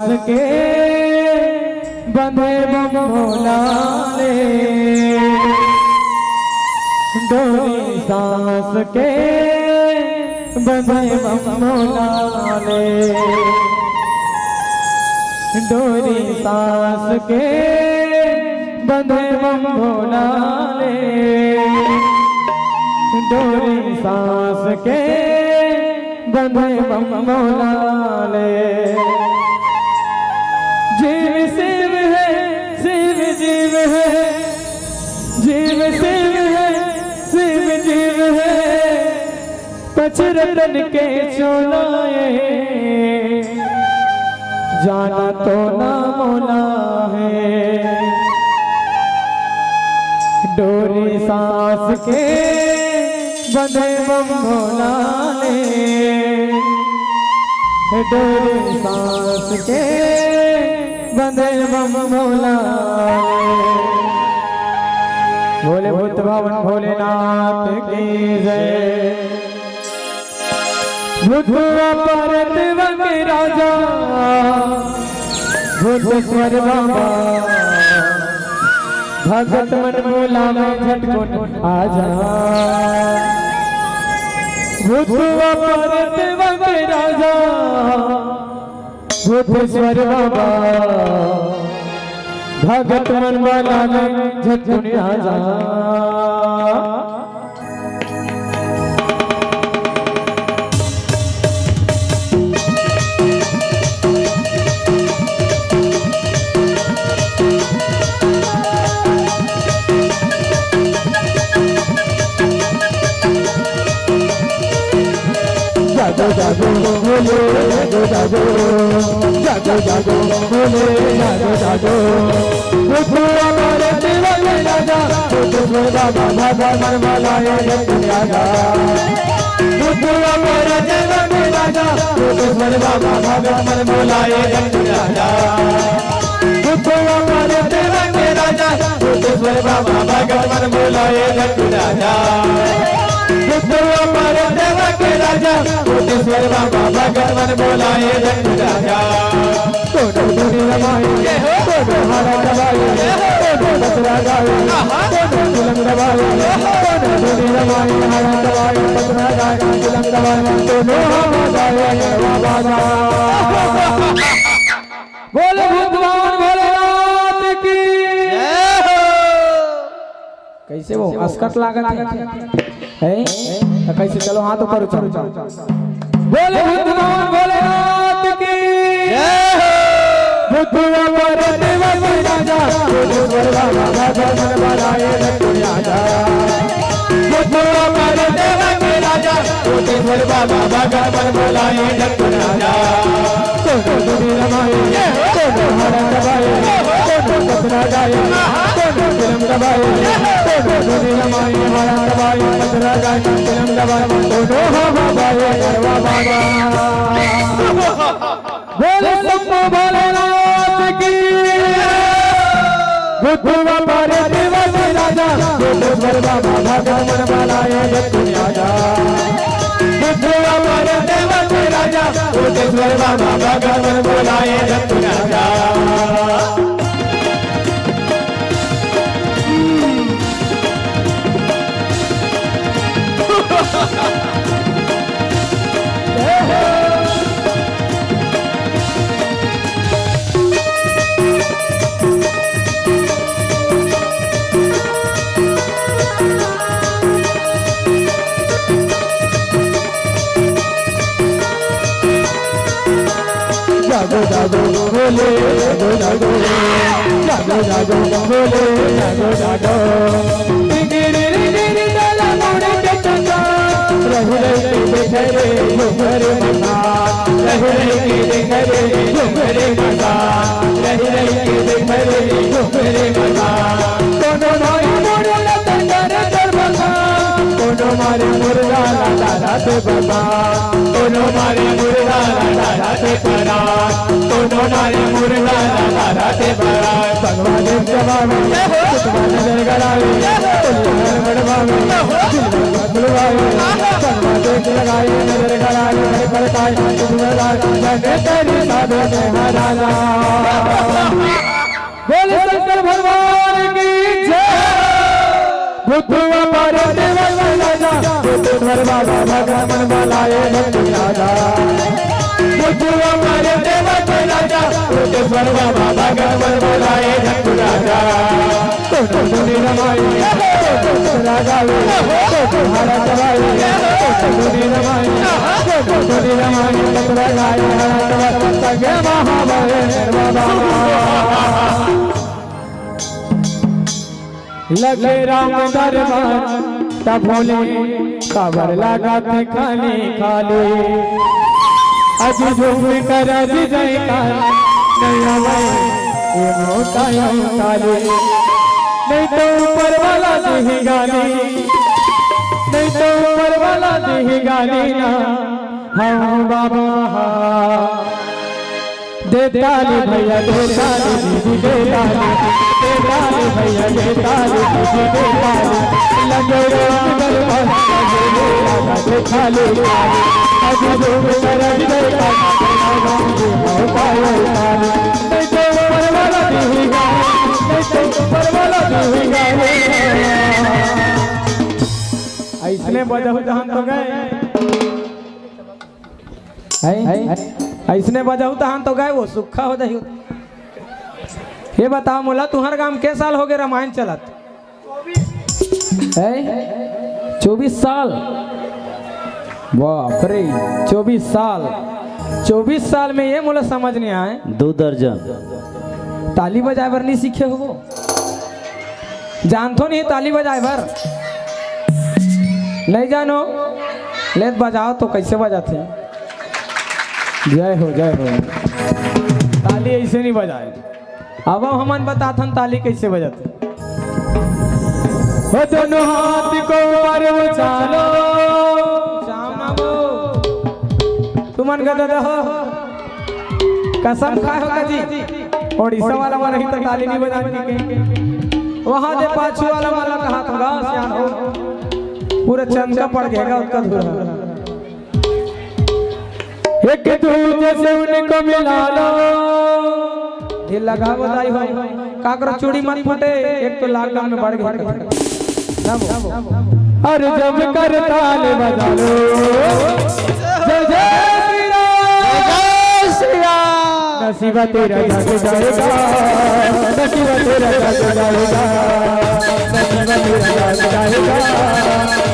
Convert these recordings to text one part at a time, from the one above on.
के बंधे बमोलाले डोरी सांस के बंधे बमोलाले डोरी सांस के बंधे बमोलाले डोरी सांस के बंधे बमोलाले जीव शिव है शिव जीव है जीव शिव है शिव जीव है पचरतन के चोलाए जाना तो ना मोला है डोरी सांस के बंधे बमोलाले डोरी सांस के बंधे बमोलाले बोले भूत भवन भोलेनाथ की जय। भूत परत वंग राजा भूतेश्वर बाबा भगत मन बोला मैं झटकुन आजा भूत परत वंग राजा भूतेश्वर बाबा भगत मन वाला में झटकुन आजा। जागो जागो बोले जागो जागो जागो जागो बोले जागो जागो भूतवा मारे देवले राजा भूतेश्वर बाबा भगत मन वाला झटकुन आजा भूतवा मारे देवले राजा भूतेश्वर बाबा भगत मन वाला झटकुन आजा भूतवा मारे देवले राजा भूतेश्वर बाबा भगत मन वाला झटकुन आजा भूतवा मारे देवले राजा भूतेश्वर बाबा भगत मन बोलाए झटकुन आजा कोनो धुनी रमाए कोनो हारा दबाए कोनो बसरा गाए कोनो दुलंग दबाए कोनो धुनी रमाए हारा दबाए बसरा गाए दुलंग दबाए कोनो हवा गाए गरबा बाजा बोले भगवान भोलेनाथ की जय हो। कैसे वो अस्कट लागत है तो कैसे चलो हाथ ऊपर उठाओ बोले भगवान भोलेनाथ की जय हो। भूतवा मारे देवले राजा भूतेश्वर बाबा भगत मन वाला झटकुन आजा भूतवा मारे देवले राजा भूतेश्वर बाबा भगत मन वाला झटकुन आजा कोनो धुनी रमाए कोनो हारा दबाए कोनो बसरा गाए कोनो फिल्म दबाए कोनो धुनी रमाए हारा दबाए बसरा गाए फिल्म दबाए कोनो हवा गाए गरबा बाजा बोले शंभो भोलेनाथ की भूतवा मारे देवले राजा भूतेश्वर बाबा भगत मन वाला झटकुन आजा भूतवा मारे देवले राजा भूतेश्वर बाबा भगत मन वाला झटकुन आजा। जागो जागो बोले जागो जागो जागो जागो बोले जागो जागो गिरी गिरी डाला मोड़े के चंदा रहुले के घरे घरे मना रहुले के घरे घरे मना रहुले के घरे घरे मना कोनो भाई मोड़े तंदर दरबार कोनो मारे मुर्गा लाला ते बाबा कोनो मारे मुर्गा लाला ते परा कोनो मारे मुर्गा लाला ते परा भगवान जवाब भगवान नजर गड़ावे बुलवाए बनवा देख लगाए नजर गड़ाए घर पर पाए जाने तेरी साधु में हराना बोले शंकर भगवान की जय भूतवा पारे देव राजा भूतवर बाबा भगवान बनाए भक्त राजा भूतवा पारे देव राजा भूतवर बाबा भगवान बनाए भक्त राजा तो दुनी रमाई तो राजा तो हरा चवाई तो दुनी रमाई तो दुनी रमाई तो राजा हरा चवाई सगे महाबले बाबा लगे राम दरबार तब भोले खबर लगाते खाली खाली अज झूम कर अज जय का नहीं ये मोटा काले नहीं तो ऊपर वाला दी गाली नहीं तो ऊपर वाला दी गाली ना हाँ बाबा देताली भैया देताली दीदी देताली देताली भैया देताली दीदी देताली लगे दरबार देखाली अज झूम कर अज जय का नहीं तो ऊपर वाला दी गाली ऐसने बजाऊ हम तो गए ऐसने बजाऊ हम तो गए वो सुखा हो जाए। ये बताओ मोला तुम्हार गांव के साल हो गए रामायण चलत 24 साल बाप रे 24 साल में ये मोला समझ नहीं आए 2 दर्जन ताली बजाए बर नहीं सीखे हो वो जानतो नहीं ताली बजाए बर नहीं जानो ले बजाओ तो कैसे बजाते जय हो ताली ऐसे नहीं बजाए अब हमन बताथन ताली कैसे बजाते हो दोनों हाथ को ऊपर उछालो सामना वो तुमन गदा हो कसम खाए होगा जी ओडिशा वाला वाला ही तो ताली नहीं बजाती के वहां दे पाछू वाला वाला कहा होगा सियान हो पूरा चमका पड़ गएगा उसका धुरा एक दूजे से उनको मिला लो ये लगा बधाई हो काकरो चूड़ी मत फूटे एक तो लॉकडाउन में बढ़ गया अरे जब कर ताल बजा लो जय जय श्री राम नसीबा तेरा जग जाएगा नसीबा तेरा जग जाएगा नसीबा तेरा जग जाएगा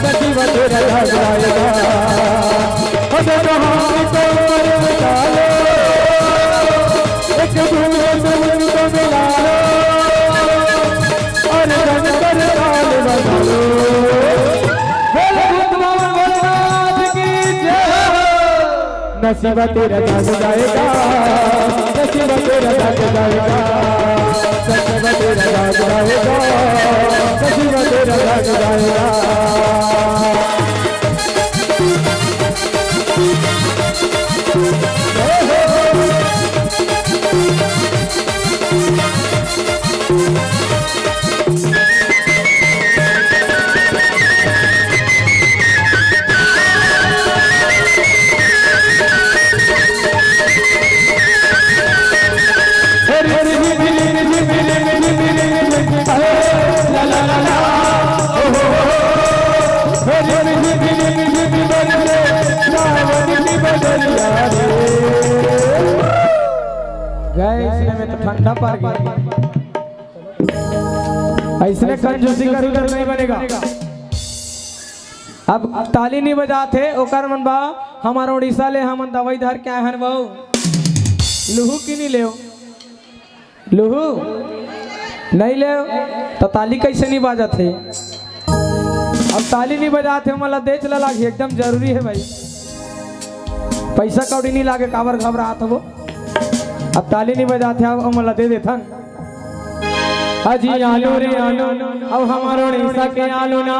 नसीबा तेरा जग जाएगा दोनों हाथ को ऊपर उठा लो एक दूसरे से उनको मिला लो और रंग कर ताल बजा लो बोले भगवान की जय नसीबा तेरा जग जाएगा नसीबा तेरा जग जाएगा नसीबा तेरा जग जाएगा नसीबा तेरा जग जाएगा में तो ठंडा पड़ गया ऐसने कंजूसी कर उधर नहीं बनेगा अब ताली नहीं बजाते ओकर मन बा हमारा उड़ीसा ले हमन दवाई धर के आए हन बहु लुहू की नहीं ले लुहू नहीं ले तो ताली कैसे नहीं बजाते अब ताली नहीं बजाते मला दे चला लागे एकदम जरूरी है भाई पैसा कौड़ी नहीं लागे काबर घबरात हो अब ताली नहीं बजाते अब मला दे देथन अजी आलू रे आलू अब हमारो उड़ीसा के आलू ना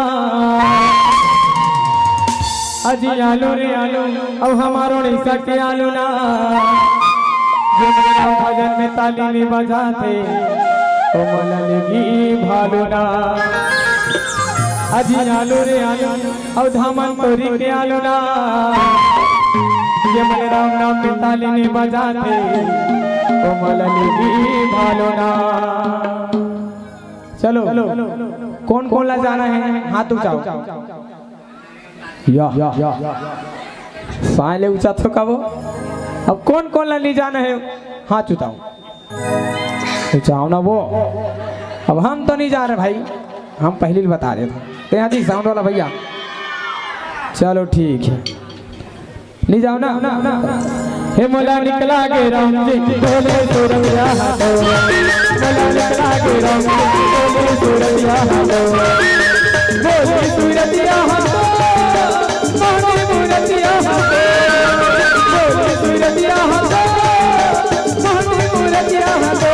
अजी आलू रे आलू अब हमारो उड़ीसा के आलू ना भजन में ताली नहीं बजाते तो मला लगी भालू ना अजी आलू रे आलू अब धामन तोरी के आलोना ये मन राम नाम में ताली ने बजाते ओ मलली भालोना। चलो कौन कौन ला जाना है हाथ उठाओ। या साले ऊंचा तो कबो। अब कौन कौन ला ले जाना है हाथ उठाओ। उठाओ ना वो। अब हम तो नहीं जा रहे भाई, हम पहले ही बता रहे थे। यहाँ जी साउंड वाला भैया चलो ठीक है नहीं जाओ ना। हे मोला निकला के राम जी बोले सूरतिया हाथो, मोला निकला के राम जी बोले सूरतिया हाथो, बोले सूरतिया हाथो, मोहनी मूरतिया हाथो, बोले सूरतिया हाथो, मोहनी मूरतिया हाथो।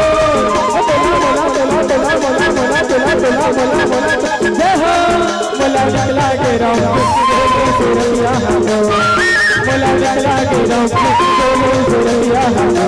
मोला निकला के राम जी सूरतिया हाथो, मोला निकला के राम जी सूरतिया हाथो।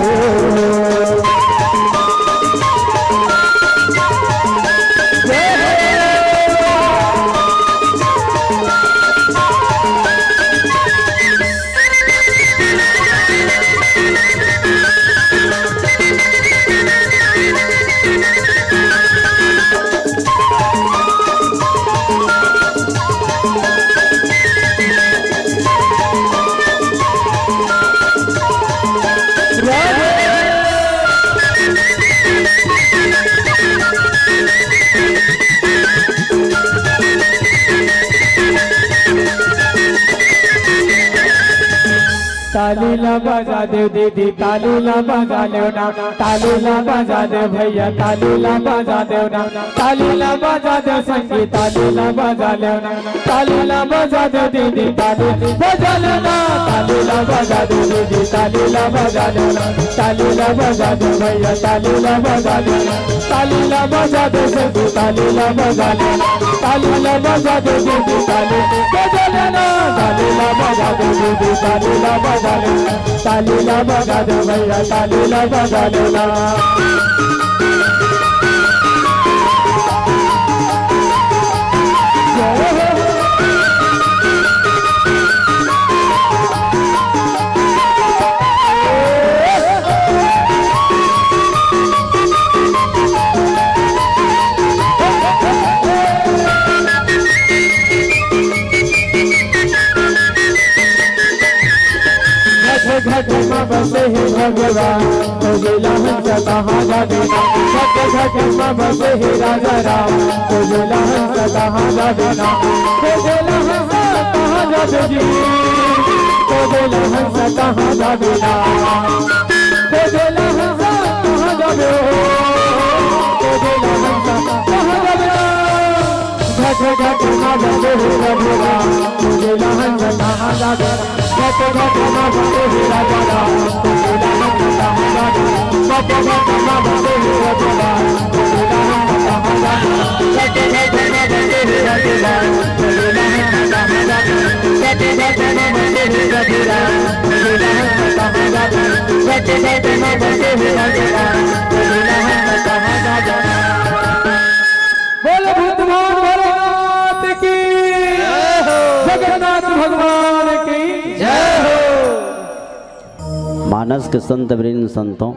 तालीला बजा दे दीदी, तालीला बजा दे ना, तालीला बजा दे भैया, तालीला बजा दे ना, तालीला बजा दे संगी, तालीला बजा ले ना, तालीला बजा दे दीदी, ताली बजा ले ना, तालीला बजा दे दीदी, तालीला बजा ले ना, तालीला बजा दे भैया, तालीला बजा ले ना, तालीला बजा दे संगी, तालीला बजा ले ना, तालीला बजा दे दीदी, ताली बजा ले ना, तालीला बजा दे दीदी, तालीला बजा तालीला बजा दे भैया, तालीला बजा लेना। घट में बसे है भगवान तो जिला हंस कहाँ जा देना, घट में बसे है राजा राम तो जिला हंस कहाँ जा देना, तो जिला हंस कहाँ जा देगी, तो जिला हंस कहाँ जा देना, तो जिला हंस कहाँ जा दे, तो जिला हंस कहाँ जा देना। घट में बसे है भगवान तो जिला हंस कहाँ जा देना, घट में बसे है राजा राम तो जिला हंस कहाँ जा देना, घट में बसे है भगवान तो जिला हंस कहाँ जा देना, घट में बसे है भगवान तो जिला हंस कहाँ जा देना, घट में बसे है भगवान तो जिला हंस कहाँ जा देना, घट में बसे है भगवान तो जिला हंस कहाँ जा देना। बोलो भगवान भोलेनाथ की जगन्नाथ भगवान की जय हो। मानस के संत वृंद संतों